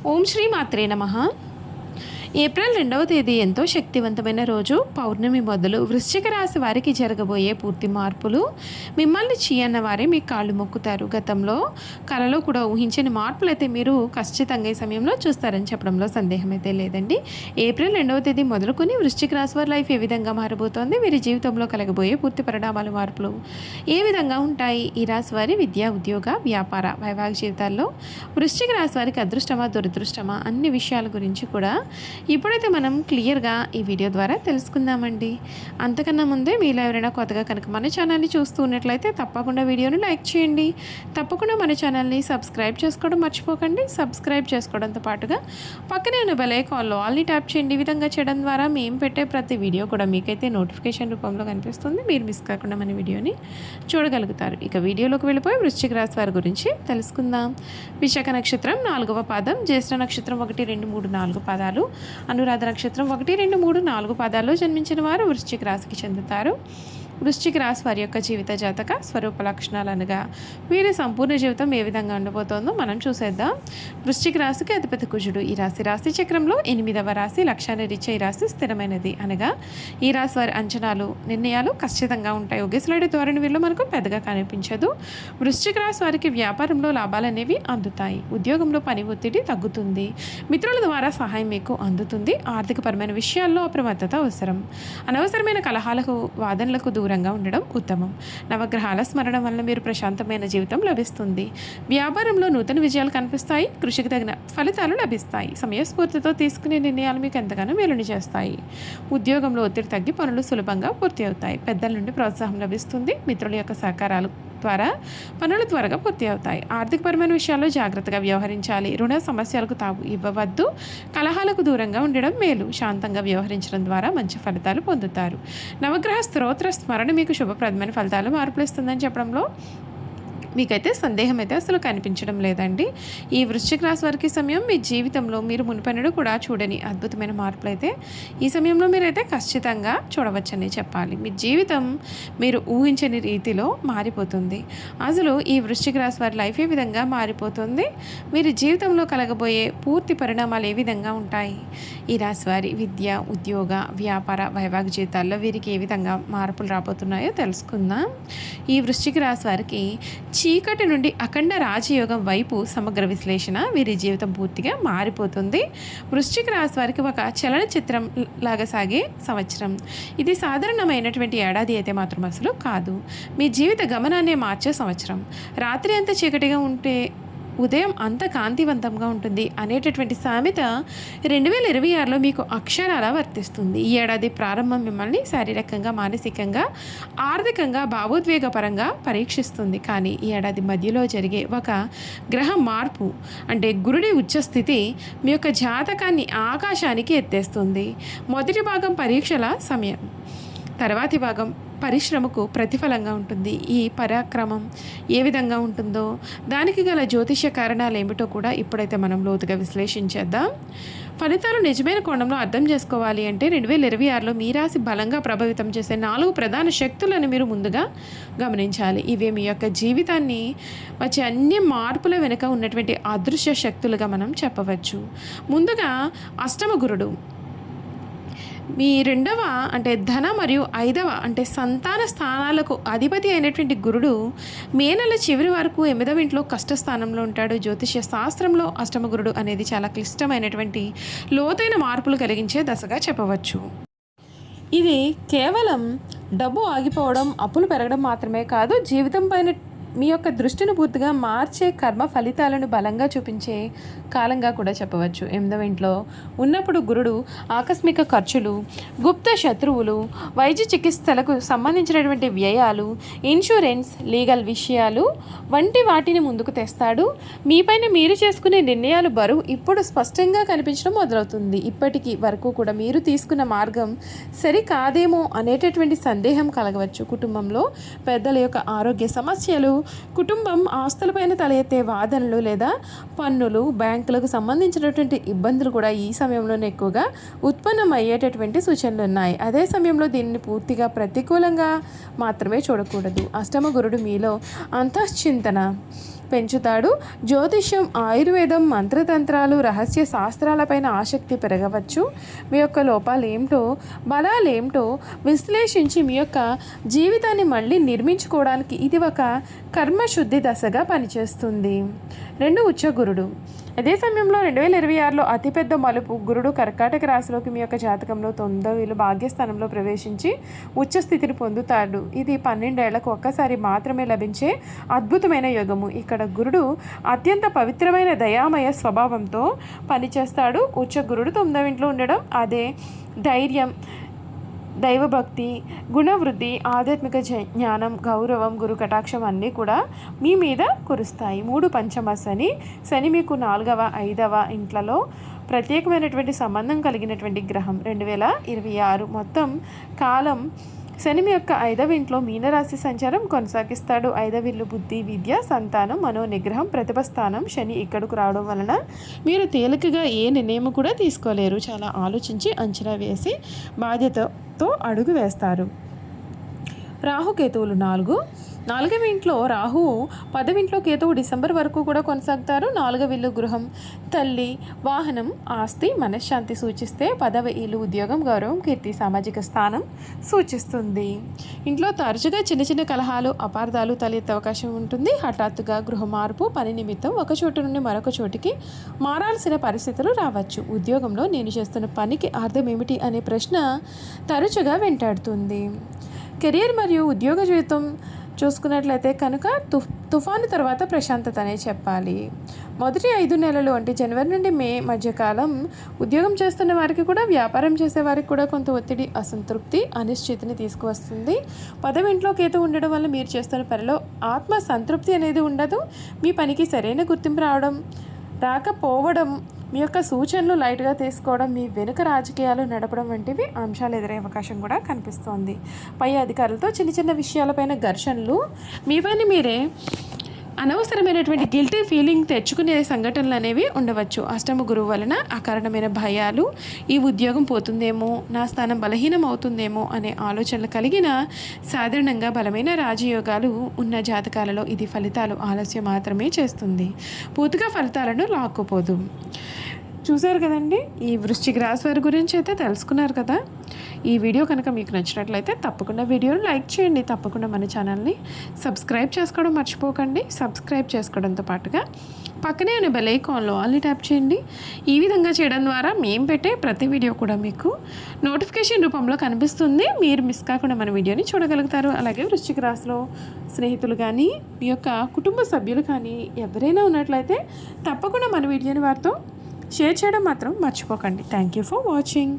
ఓం శ్రీ మాత్రే నమః. ఏప్రిల్ 2వ తేదీ ఎంతో శక్తివంతమైన రోజు. పౌర్ణమి మొదలు వృశ్చిక రాశి వారికి జరగబోయే పూర్తి మార్పులు మిమ్మల్ని చీయన్న వారే మీ కాళ్ళు మొక్కుతారు. గతంలో కలలో కూడా ఊహించని మార్పులు అయితే మీరు ఖచ్చితంగా ఈ సమయంలో చూస్తారని చెప్పడంలో సందేహం అయితే లేదండి. ఏప్రిల్ 2వ తేదీ మొదలుకొని వృశ్చిక రాశి వారి లైఫ్ ఏ విధంగా మారబోతోంది, వీరి జీవితంలో కలగబోయే పూర్తి పరిణామాలు మార్పులు ఏ విధంగా ఉంటాయి, ఈ రాశి వారి విద్య, ఉద్యోగ, వ్యాపార, వైవాహిక జీవితాల్లో వృశ్చిక రాశి వారికి అదృష్టమా దురదృష్టమా అన్ని విషయాల గురించి కూడా ఇప్పుడైతే మనం క్లియర్గా ఈ వీడియో ద్వారా తెలుసుకుందామండి. అంతకన్నా ముందే మీలో ఎవరైనా కొత్తగా కనుక మన ఛానల్ని చూస్తూ ఉన్నట్లయితే తప్పకుండా వీడియోని లైక్ చేయండి. తప్పకుండా మన ఛానల్ని సబ్స్క్రైబ్ చేసుకోవడం మర్చిపోకండి. సబ్స్క్రైబ్ చేసుకోవడంతో పాటుగా పక్కనే ఉన్న బెల్ ఐకాన్లో ఆల్ని ట్యాప్ చేయండి. ఈ విధంగా చేయడం ద్వారా మేము పెట్టే ప్రతి వీడియో కూడా మీకైతే నోటిఫికేషన్ రూపంలో కనిపిస్తుంది. మీరు మిస్ కాకుండా మన వీడియోని చూడగలుగుతారు. ఇక వీడియోలోకి వెళ్ళిపోయి వృశ్చిక రాశి వారి గురించి తెలుసుకుందాం. విశాఖ నక్షత్రం 4వ పాదం, జ్యేష్ఠ నక్షత్రం 1, 2, 3, 4 పాదాలు, అనురాధ నక్షత్రం 1, 2, 3, 4 పాదాల్లో జన్మించిన వారు వృశ్చిక రాశికి చెందుతారు. వృశ్చిక రాశి వారి యొక్క జీవిత జాతక స్వరూప లక్షణాలు అనగా వీరి సంపూర్ణ జీవితం ఏ విధంగా ఉండబోతోందో మనం చూసేద్దాం. వృశ్చిక రాశికి అధిపతి కుజుడు. ఈ రాశి చక్రంలో 8వ రాశి. లక్ష్యాన్ని రీచే ఈ రాశి స్థిరమైనది అనగా ఈ రాశి వారి అంచనాలు, నిర్ణయాలు ఖచ్చితంగా ఉంటాయి. ఒకేసారి ధోరణి వీళ్ళు మనకు పెద్దగా కనిపించదు. వృశ్చిక రాశి వారికి వ్యాపారంలో లాభాలు అనేవి అందుతాయి. ఉద్యోగంలో పని ఒత్తిడి తగ్గుతుంది. మిత్రుల ద్వారా సహాయం మీకు అందుతుంది. ఆర్థికపరమైన విషయాల్లో అప్రమత్తత అవసరం. అనవసరమైన కలహాలకు, వాదనలకు దూరంగా ఉండడం ఉత్తమం. నవగ్రహాల స్మరణం వల్ల మీరు ప్రశాంతమైన జీవితం లభిస్తుంది. వ్యాపారంలో నూతన విజయాలు కనిపిస్తాయి. కృషికి తగిన ఫలితాలు లభిస్తాయి. సమయస్ఫూర్తితో తీసుకునే నిర్ణయాలు మీకు ఎంతగానో మేలుని చేస్తాయి. ఉద్యోగంలో ఒత్తిడి తగ్గి పనులు సులభంగా పూర్తి అవుతాయి. పెద్దల నుండి ప్రోత్సాహం లభిస్తుంది. మిత్రుల యొక్క సహకారాలు ద్వారా పనులు త్వరగా పూర్తి అవుతాయి. ఆర్థికపరమైన విషయాల్లో జాగ్రత్తగా వ్యవహరించాలి. రుణ సమస్యలకు తావు ఇవ్వవద్దు. కలహాలకు దూరంగా ఉండడం మేలు. శాంతంగా వ్యవహరించడం ద్వారా మంచి ఫలితాలు పొందుతారు. నవగ్రహ స్తోత్ర స్మరణ మీకు శుభప్రదమైన ఫలితాలు మార్పులు ఇస్తుందని చెప్పడంలో మీకైతే సందేహం అయితే అసలు కనిపించడం లేదండి. ఈ వృశ్చిక రాశి వారికి సమయం మీ జీవితంలో మీరు మునుపెన్నడూ కూడా చూడని అద్భుతమైన మార్పులు అయితే ఈ సమయంలో మీరైతే ఖచ్చితంగా చూడవచ్చని చెప్పాలి. మీ జీవితం మీరు ఊహించని రీతిలో మారిపోతుంది. అసలు ఈ వృశ్చిక రాశి వారి లైఫ్ ఏ విధంగా మారిపోతుంది, మీరు జీవితంలో కలగబోయే పూర్తి పరిణామాలు ఏ విధంగా ఉంటాయి, ఈ రాశి వారి విద్య, ఉద్యోగ, వ్యాపార, వైవాహిక జీవితాల్లో వీరికి ఏ విధంగా మార్పులు రాబోతున్నాయో తెలుసుకుందాం. ఈ వృశ్చిక రాశి వారికి చీకటి నుండి అఖండ రాజయోగం వైపు సమగ్ర విశ్లేషణ. వీరి జీవితం పూర్తిగా మారిపోతుంది. వృశ్చిక రాశి వారికి ఒక చలనచిత్రం లాగా సాగే సంవత్సరం. ఇది సాధారణమైనటువంటి ఏడాది అయితే మాత్రం అసలు కాదు. మీ జీవిత గమనాన్ని మార్చే సంవత్సరం. రాత్రి అంతా చీకటిగా ఉంటే ఉదయం అంత కాంతివంతంగా ఉంటుంది అనేటటువంటి సామెత 2026లో మీకు అక్షరాల వర్తిస్తుంది. ఈ ఏడాది ప్రారంభం మిమ్మల్ని శారీరకంగా, మానసికంగా, ఆర్థికంగా, భావోద్వేగపరంగా పరీక్షిస్తుంది. కానీ ఈ ఏడాది మధ్యలో జరిగే ఒక గ్రహ మార్పు అంటే గురుడి ఉచ్చస్థితి మీ యొక్క జాతకాన్ని ఆకాశానికి ఎత్తేస్తుంది. మొదటి భాగం పరీక్షల సమయం, తర్వాతి భాగం పరిశ్రమకు ప్రతిఫలంగా ఉంటుంది. ఈ పరాక్రమం ఏ విధంగా ఉంటుందో దానికి గల జ్యోతిష్య కారణాలు ఏమిటో కూడా ఇప్పుడైతే మనం లోతుగా విశ్లేషించేద్దాం. ఫలితాలు నిజమైన కోణంలో అర్థం చేసుకోవాలి అంటే 2026లో మీ రాశి బలంగా ప్రభావితం చేసే 4 ప్రధాన శక్తులను మీరు ముందుగా గమనించాలి. ఇవే మీ యొక్క జీవితాన్ని వచ్చే అన్ని మార్పుల వెనుక ఉన్నటువంటి అదృశ్య శక్తులుగా మనం చెప్పవచ్చు. ముందుగా అష్టమ గురుడు. మీ 2వ అంటే ధన మరియు 5వ అంటే సంతాన స్థానాలకు అధిపతి అయినటువంటి గురుడు మే నెల చివరి వరకు 8వ ఇంట్లో కష్టస్థానంలో ఉంటాడు. జ్యోతిష్య శాస్త్రంలో అష్టమ గురుడు అనేది చాలా క్లిష్టమైనటువంటి లోతైన మార్పులు కలిగించే దశగా చెప్పవచ్చు. ఇది కేవలం డబ్బు ఆగిపోవడం, అప్పులు పెరగడం మాత్రమే కాదు, జీవితం పైన మీ యొక్క దృష్టిని పూర్తిగా మార్చే కర్మ ఫలితాలను బలంగా చూపించే కాలంగా కూడా చెప్పవచ్చు. 8వ ఇంట్లో ఉన్నప్పుడు గురుడు ఆకస్మిక ఖర్చులు, గుప్త శత్రువులు, వైద్య చికిత్సలకు సంబంధించినటువంటి వ్యయాలు, ఇన్సూరెన్స్, లీగల్ విషయాలు వంటి వాటిని ముందుకు తెస్తాడు. మీపైన మీరు చేసుకునే నిర్ణయాలు బరువు ఇప్పుడు స్పష్టంగా కనిపించడం మొదలవుతుంది. ఇప్పటికీ వరకు కూడా మీరు తీసుకున్న మార్గం సరికాదేమో అనేటటువంటి సందేహం కలగవచ్చు. కుటుంబంలో పెద్దల యొక్క ఆరోగ్య సమస్యలు, కుటుంబం ఆస్తులపైన తల ఎత్తే వాదనలు లేదా పన్నులు, బ్యాంకులకు సంబంధించినటువంటి ఇబ్బందులు కూడా ఈ సమయంలోనే ఎక్కువగా ఉత్పన్నమయ్యేటటువంటి సూచనలు ఉన్నాయి. అదే సమయంలో దీనిని పూర్తిగా ప్రతికూలంగా మాత్రమే చూడకూడదు. అష్టమ గురుడు మీలో అంతఃచింతన, పెంచుతాడు. జ్యోతిష్యం, ఆయుర్వేదం, మంత్రతంత్రాలు, రహస్య శాస్త్రాలపైన ఆసక్తి పెరగవచ్చు. మీ యొక్క లోపాలు ఏమిటో, బలాలు ఏమిటో విశ్లేషించి మీ యొక్క జీవితాన్ని మళ్ళీ నిర్మించుకోవడానికి ఇది ఒక కర్మశుద్ధి దశగా పనిచేస్తుంది. 2 ఉచ్చ గురుడు. అదే సమయంలో 2026లో అతిపెద్ద మలుపు గురుడు కర్కాటక రాశిలోకి మీ యొక్క జాతకంలో 9వ భాగ్యస్థానంలో ప్రవేశించి ఉచ్చ స్థితిని పొందుతాడు. ఇది 12 ఏళ్లకు ఒక్కసారి మాత్రమే లభించే అద్భుతమైన యోగము. ఇక్కడ గురుడు అత్యంత పవిత్రమైన దయామయ స్వభావంతో పనిచేస్తాడు. ఉచ్చ గురుడు 9వ ఇంట్లో ఉండడం అదే ధైర్యం, దైవభక్తి, గుణవృద్ధి, ఆధ్యాత్మిక జ్ఞానం, గౌరవం, గురు కటాక్షం అన్నీ కూడా మీ మీద కురుస్తాయి. 3 పంచమ శని. శని మీకు 4వ 5వ ఇంట్లలో ప్రత్యేకమైనటువంటి సంబంధం కలిగినటువంటి గ్రహం. 2026 మొత్తం కాలం శని మీ యొక్క 5వ ఇంట్లో మీనరాశి సంచారం కొనసాగిస్తాడు. 5వ ఇల్లు బుద్ధి, విద్య, సంతానం, మనో నిగ్రహం, ప్రతిభ స్థానం. శని ఇక్కడకు రావడం వలన మీరు తేలికగా ఏ నిర్ణయం కూడా తీసుకోలేరు. చాలా ఆలోచించి అంచనా వేసి బాధ్యతతో అడుగు వేస్తారు. రాహుకేతువులు 4వ ఇంట్లో రాహువు, 10వ ఇంట్లో కేతువు డిసెంబర్ వరకు కూడా కొనసాగుతారు. 4వ ఇల్లు గృహం, తల్లి, వాహనం, ఆస్తి, మనశ్శాంతి సూచిస్తే 10వ ఇల్లు ఉద్యోగం, గౌరవం, కీర్తి, సామాజిక స్థానం సూచిస్తుంది. ఇంట్లో తరచుగా చిన్న చిన్న కలహాలు, అపార్థాలు తలెత్తే అవకాశం ఉంటుంది. హఠాత్తుగా గృహ మార్పు, పని నిమిత్తం ఒక చోటు నుండి మరొక చోటికి మారాల్సిన పరిస్థితులు రావచ్చు. ఉద్యోగంలో నేను చేస్తున్న పనికి అర్థం ఏమిటి అనే ప్రశ్న తరచుగా వెంటాడుతుంది. కెరియర్ మరియు ఉద్యోగ జీవితం చూసుకున్నట్లయితే కనుక తుఫాను తర్వాత ప్రశాంతత అనే చెప్పాలి. మొదటి 5 నెలలు అంటే జనవరి నుండి మే మధ్యకాలం ఉద్యోగం చేస్తున్న వారికి కూడా, వ్యాపారం చేసే వారికి కూడా కొంత ఒత్తిడి, అసంతృప్తి, అనిశ్చితిని తీసుకువస్తుంది. 10వ ఇంట్లో కేతు ఉండడం వల్ల మీరు చేస్తున్న పనిలో ఆత్మ సంతృప్తి అనేది ఉండదు. మీ పనికి సరైన గుర్తింపు రాకపోవడం, మీ యొక్క సూచనలు లైట్గా తీసుకోవడం, మీ వెనుక రాజకీయాలు నడపడం వంటివి అంశాలు ఎదురయ్యే అవకాశం కూడా కనిపిస్తోంది. పై అధికారులతో చిన్న చిన్న విషయాలపైన ఘర్షణలు, మీ పని మీరే అనవసరమైనటువంటి గిల్టీ ఫీలింగ్ తెచ్చుకునే సంఘటనలు అనేవి ఉండవచ్చు. అష్టమ గురువు వలన అకారణమైన భయాలు, ఈ ఉద్యోగం పోతుందేమో, నా స్థానం బలహీనం అవుతుందేమో అనే ఆలోచనలు కలిగిన సాధారణంగా బలమైన రాజయోగాలు ఉన్న జాతకాలలో ఇది ఫలితాలు ఆలస్యం మాత్రమే చేస్తుంది, పూర్తిగా ఫలితాలను లాక్కుపోదు. చూశారు కదండి, ఈ వృశ్చిక రాశి వారి గురించి అయితే తెలుసుకున్నారు కదా. ఈ వీడియో కనుక మీకు నచ్చినట్లయితే తప్పకుండా వీడియోని లైక్ చేయండి. తప్పకుండా మన ఛానల్ని సబ్స్క్రైబ్ చేసుకోవడం మర్చిపోకండి. సబ్స్క్రైబ్ చేసుకోవడంతో పాటుగా పక్కనే ఉన్న బెల్ ఐకాన్లో ఆల్ని ట్యాప్ చేయండి. ఈ విధంగా చేయడం ద్వారా మేము పెట్టే ప్రతి వీడియో కూడా మీకు నోటిఫికేషన్ రూపంలో కనిపిస్తుంది. మీరు మిస్ కాకుండా మన వీడియోని చూడగలుగుతారు. అలాగే వృశ్చిక రాశిలో స్నేహితులు కానీ, మీ యొక్క కుటుంబ సభ్యులు కానీ ఎవరైనా ఉన్నట్లయితే తప్పకుండా మన వీడియోని వారితో షేర్ చేయడం మాత్రం మర్చిపోకండి. Thank you for watching.